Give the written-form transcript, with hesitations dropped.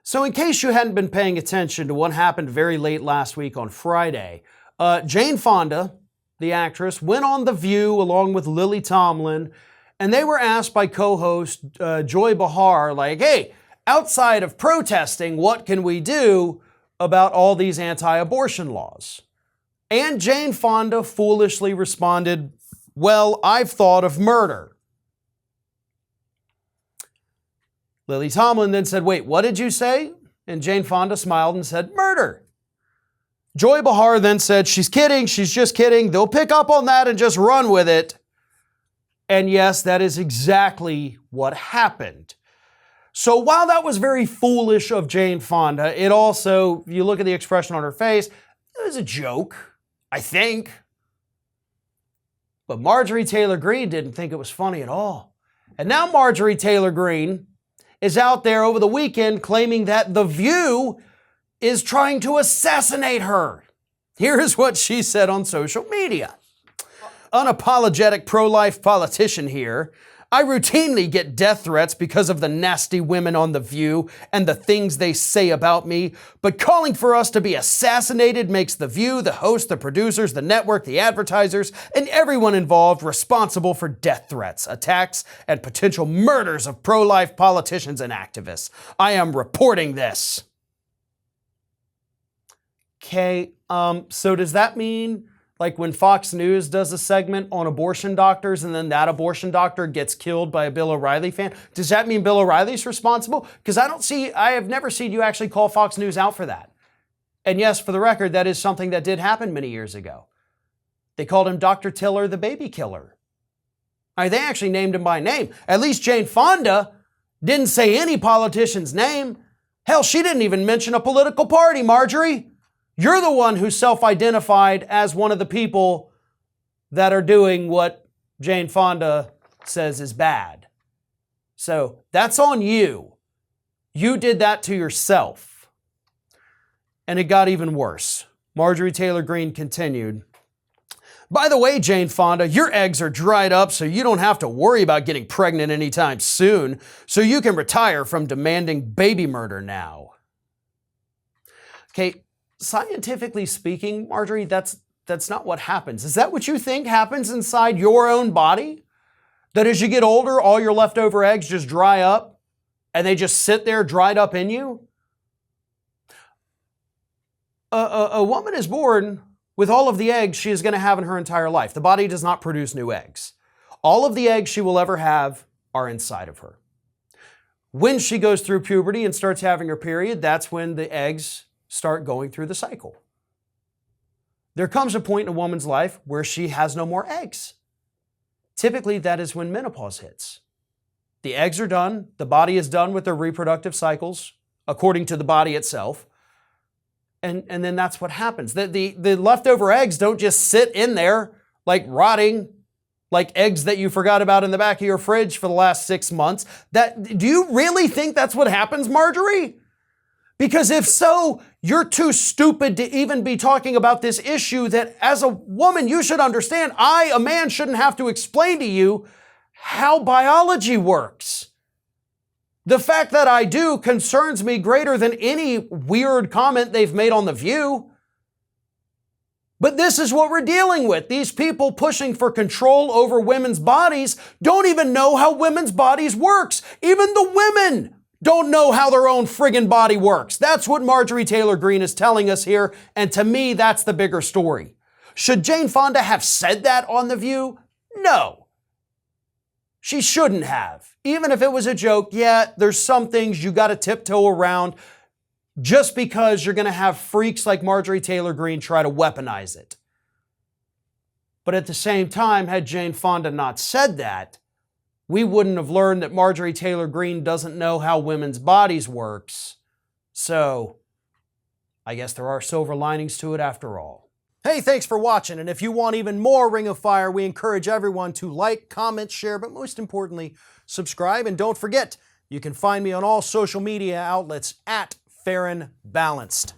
So in case you hadn't been paying attention to what happened very late last week on Friday, Jane Fonda, the actress, went on The View along with Lily Tomlin, and they were asked by co-host Joy Behar, like, hey, outside of protesting, what can we do about all these anti-abortion laws? And Jane Fonda foolishly responded, well, I've thought of murder. Lily Tomlin then said, wait, what did you say? And Jane Fonda smiled and said, murder. Joy Behar then said, she's kidding, she's just kidding. They'll pick up on that and just run with it. And yes, that is exactly what happened. So while that was very foolish of Jane Fonda, it also, if you look at the expression on her face, it was a joke, I think. But Marjorie Taylor Greene didn't think it was funny at all. And now Marjorie Taylor Greene is out there over the weekend claiming that The View is trying to assassinate her. Here's what she said on social media. Unapologetic pro-life politician here. I routinely get death threats because of the nasty women on The View and the things they say about me, but calling for us to be assassinated makes The View, the host, the producers, the network, the advertisers, and everyone involved responsible for death threats, attacks, and potential murders of pro-life politicians and activists. I am reporting this. Okay, so does that mean like when Fox News does a segment on abortion doctors and then that abortion doctor gets killed by a Bill O'Reilly fan, does that mean Bill O'Reilly's responsible? Because I have never seen you actually call Fox News out for that. And yes, for the record, that is something that did happen many years ago. They called him Dr. Tiller, the baby killer. They actually named him by name. At least Jane Fonda didn't say any politician's name. Hell, she didn't even mention a political party, Marjorie. You're the one who self-identified as one of the people that are doing what Jane Fonda says is bad. So that's on you. You did that to yourself. And it got even worse. Marjorie Taylor Greene continued, by the way, Jane Fonda, your eggs are dried up so you don't have to worry about getting pregnant anytime soon, so you can retire from demanding baby murder now. Okay. Scientifically speaking, Marjorie, that's not what happens. Is that what you think happens inside your own body? That as you get older, all your leftover eggs just dry up and they just sit there dried up in you? A woman is born with all of the eggs she is going to have in her entire life. The body does not produce new eggs. All of the eggs she will ever have are inside of her. When she goes through puberty and starts having her period, that's when the eggs start going through the cycle. There comes a point in a woman's life where she has no more eggs. Typically, that is when menopause hits. The eggs are done, the body is done with their reproductive cycles, according to the body itself, and then that's what happens. The leftover eggs don't just sit in there like rotting, like eggs that you forgot about in the back of your fridge for the last 6 months. Do you really think that's what happens, Marjorie? Because if so, you're too stupid to even be talking about this issue that as a woman, you should understand. I, a man, shouldn't have to explain to you how biology works. The fact that I do concerns me greater than any weird comment they've made on The View. But this is what we're dealing with. These people pushing for control over women's bodies don't even know how women's bodies works. Even the women don't know how their own friggin' body works. That's what Marjorie Taylor Greene is telling us here, and to me, that's the bigger story. Should Jane Fonda have said that on The View? No. She shouldn't have. Even if it was a joke, yeah, there's some things you gotta tiptoe around just because you're gonna have freaks like Marjorie Taylor Greene try to weaponize it. But at the same time, had Jane Fonda not said that, we wouldn't have learned that Marjorie Taylor Greene doesn't know how women's bodies works. So, I guess there are silver linings to it after all. Hey, thanks for watching, and if you want even more Ring of Fire, we encourage everyone to like, comment, share, but most importantly, subscribe, and don't forget, you can find me on all social media outlets at Fair and Balanced.